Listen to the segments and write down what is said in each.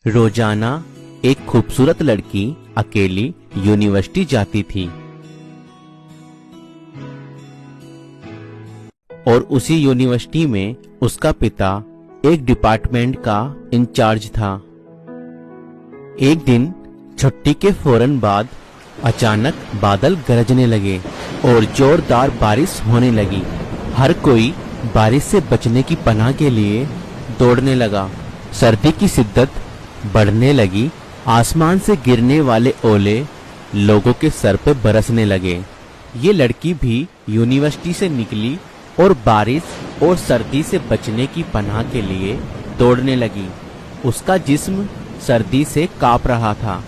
रोजाना एक खूबसूरत लड़की अकेली यूनिवर्सिटी जाती थी और उसी यूनिवर्सिटी में उसका पिता एक डिपार्टमेंट का इंचार्ज था। एक दिन छुट्टी के फौरन बाद अचानक बादल गरजने लगे और जोरदार बारिश होने लगी। हर कोई बारिश से बचने की पनाह के लिए दौड़ने लगा। सर्दी की शिद्दत बढ़ने लगी। आसमान से गिरने वाले ओले लोगों के सर पे बरसने लगे। ये लड़की भी यूनिवर्सिटी से निकली और बारिश और सर्दी से बचने की पनाह के लिए दौड़ने लगी। उसका जिस्म सर्दी से कांप रहा था,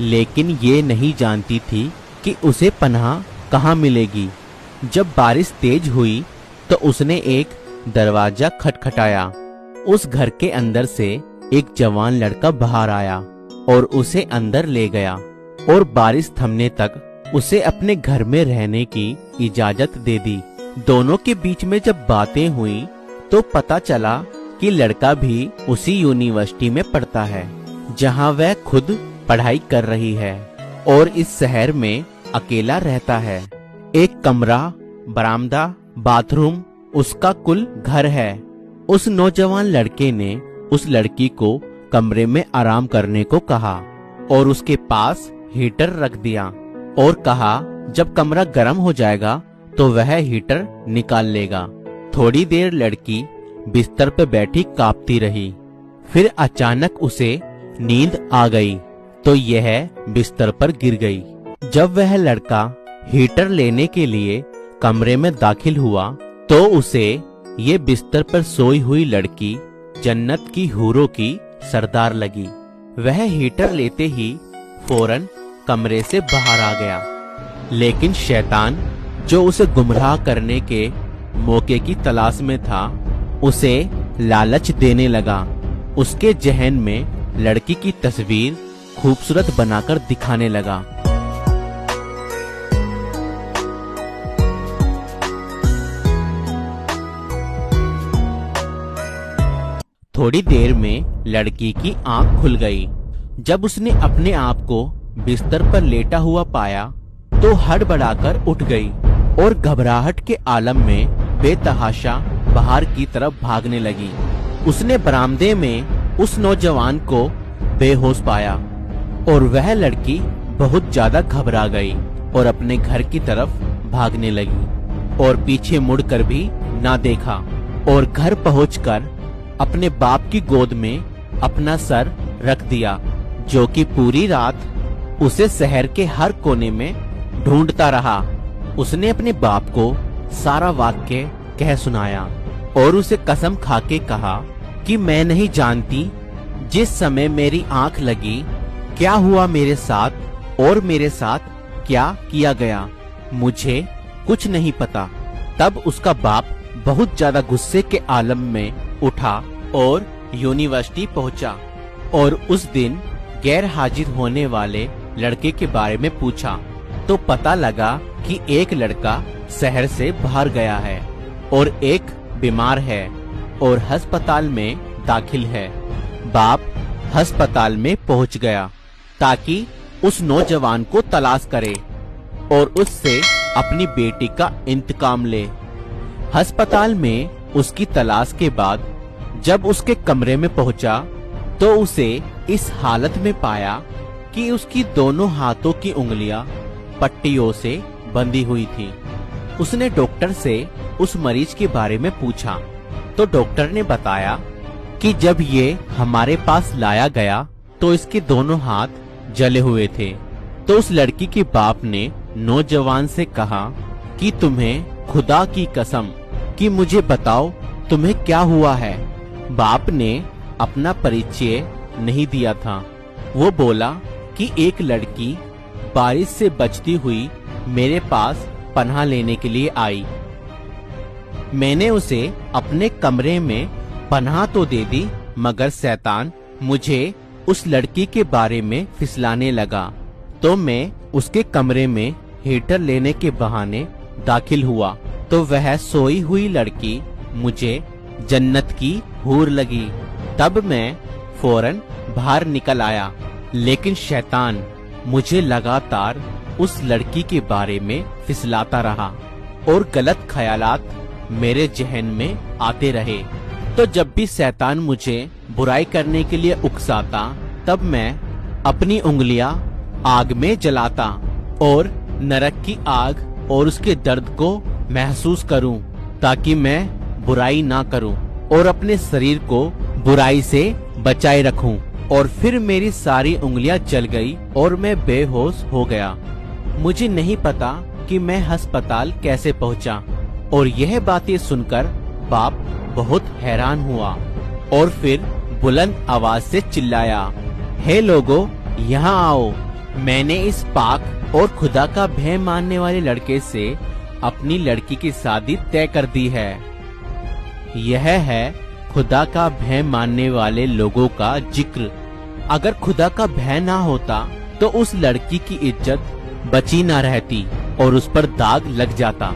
लेकिन ये नहीं जानती थी कि उसे पनाह कहाँ मिलेगी। जब बारिश तेज हुई तो उसने एक दरवाजा खटखटाया। उस घर के अंदर से एक जवान लड़का बाहर आया और उसे अंदर ले गया और बारिश थमने तक उसे अपने घर में रहने की इजाजत दे दी। दोनों के बीच में जब बातें हुई तो पता चला कि लड़का भी उसी यूनिवर्सिटी में पढ़ता है जहां वह खुद पढ़ाई कर रही है और इस शहर में अकेला रहता है। एक कमरा, बरामदा, बाथरूम उसका कुल घर है। उस नौजवान लड़के ने उस लड़की को कमरे में आराम करने को कहा और उसके पास हीटर रख दिया और कहा जब कमरा गर्म हो जाएगा तो वह हीटर निकाल लेगा। थोड़ी देर लड़की बिस्तर पर बैठी कांपती रही। फिर अचानक उसे नींद आ गई तो यह बिस्तर पर गिर गई। जब वह लड़का हीटर लेने के लिए कमरे में दाखिल हुआ तो उसे ये बिस्तर पर सोई हुई लड़की जन्नत की हूरों की सरदार लगी। वह हीटर लेते ही फौरन कमरे से बाहर आ गया, लेकिन शैतान जो उसे गुमराह करने के मौके की तलाश में था उसे लालच देने लगा। उसके जहन में लड़की की तस्वीर खूबसूरत बनाकर दिखाने लगा। थोड़ी देर में लड़की की आंख खुल गई। जब उसने अपने आप को बिस्तर पर लेटा हुआ पाया तो हड़बड़ाकर उठ गई और घबराहट के आलम में बेतहाशा बाहर की तरफ भागने लगी। उसने बरामदे में उस नौजवान को बेहोश पाया और वह लड़की बहुत ज्यादा घबरा गई और अपने घर की तरफ भागने लगी और पीछे मुड़कर भी ना देखा और घर पहुंचकर अपने बाप की गोद में अपना सर रख दिया, जो कि पूरी रात उसे शहर के हर कोने में ढूंढता रहा। उसने अपने बाप को सारा वाक्य कह सुनाया और उसे कसम खाके कहा कि मैं नहीं जानती जिस समय मेरी आंख लगी क्या हुआ मेरे साथ और मेरे साथ क्या किया गया, मुझे कुछ नहीं पता। तब उसका बाप बहुत ज्यादा गुस्से के आलम में उठा और यूनिवर्सिटी पहुंचा और उस दिन गैर हाजिर होने वाले लड़के के बारे में पूछा तो पता लगा कि एक लड़का शहर से बाहर गया है और एक बीमार है और अस्पताल में दाखिल है। बाप अस्पताल में पहुंच गया ताकि उस नौजवान को तलाश करे और उससे अपनी बेटी का इंतकाम ले। अस्पताल में उसकी तलाश के बाद जब उसके कमरे में पहुंचा तो उसे इस हालत में पाया कि उसकी दोनों हाथों की उंगलियां पट्टियों से बंधी हुई थी। उसने डॉक्टर से उस मरीज के बारे में पूछा तो डॉक्टर ने बताया कि जब ये हमारे पास लाया गया तो इसके दोनों हाथ जले हुए थे। तो उस लड़की के बाप ने नौजवान से कहा कि तुम्हें खुदा की कसम कि मुझे बताओ तुम्हें क्या हुआ है। बाप ने अपना परिचय नहीं दिया था। वो बोला कि एक लड़की बारिश से बचती हुई मेरे पास पनाह लेने के लिए आई। मैंने उसे अपने कमरे में पनाह तो दे दी, मगर शैतान मुझे उस लड़की के बारे में फिसलाने लगा तो मैं उसके कमरे में हीटर लेने के बहाने दाखिल हुआ तो वह सोई हुई लड़की मुझे जन्नत की हूर लगी। तब मैं फौरन बाहर निकल आया। लेकिन शैतान मुझे लगातार उस लड़की के बारे में फिसलाता रहा और गलत ख्यालात मेरे जहन में आते रहे। तो जब भी शैतान मुझे बुराई करने के लिए उकसाता, तब मैं अपनी उंगलियां आग में जलाता और नरक की आग और उसके दर्द को महसूस करूं, ताकि मैं बुराई ना करूं और अपने शरीर को बुराई से बचाए रखूं। और फिर मेरी सारी उंगलियां जल गई और मैं बेहोश हो गया। मुझे नहीं पता कि मैं अस्पताल कैसे पहुंचा। और यह बातें सुनकर बाप बहुत हैरान हुआ और फिर बुलंद आवाज से चिल्लाया, हे लोगों, यहाँ आओ। मैंने इस पाक और खुदा का भय मानने वाले लड़के से अपनी लड़की की शादी तय कर दी है। यह है खुदा का भय मानने वाले लोगों का जिक्र। अगर खुदा का भय ना होता तो उस लड़की की इज्जत बची ना रहती और उस पर दाग लग जाता।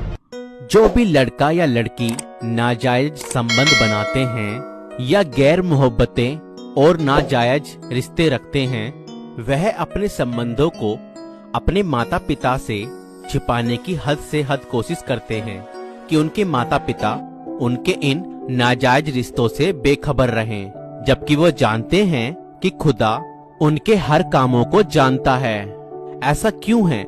जो भी लड़का या लड़की नाजायज संबंध बनाते हैं या गैर मोहब्बतें और नाजायज रिश्ते रखते हैं, वह अपने संबंधों को अपने माता पिता से छिपाने की हद से हद कोशिश करते हैं कि उनके माता पिता उनके इन नाजायज रिश्तों से बेखबर रहें, जबकि वो जानते हैं कि खुदा उनके हर कामों को जानता है। ऐसा क्यों है?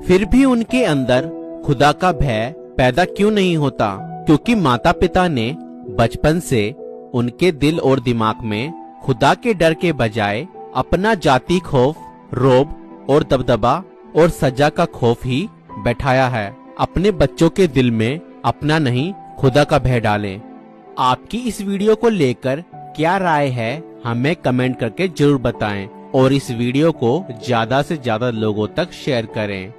फिर भी उनके अंदर खुदा का भय पैदा क्यों नहीं होता? क्योंकि माता पिता ने बचपन से उनके दिल और दिमाग में खुदा के डर के बजाय अपना जाति खौफ, रोब और दबदबा और सजा का खौफ ही बैठाया है। अपने बच्चों के दिल में अपना नहीं, खुदा का भय डालें। आपकी इस वीडियो को लेकर क्या राय है, हमें कमेंट करके जरूर बताएं और इस वीडियो को ज्यादा से ज्यादा लोगों तक शेयर करें।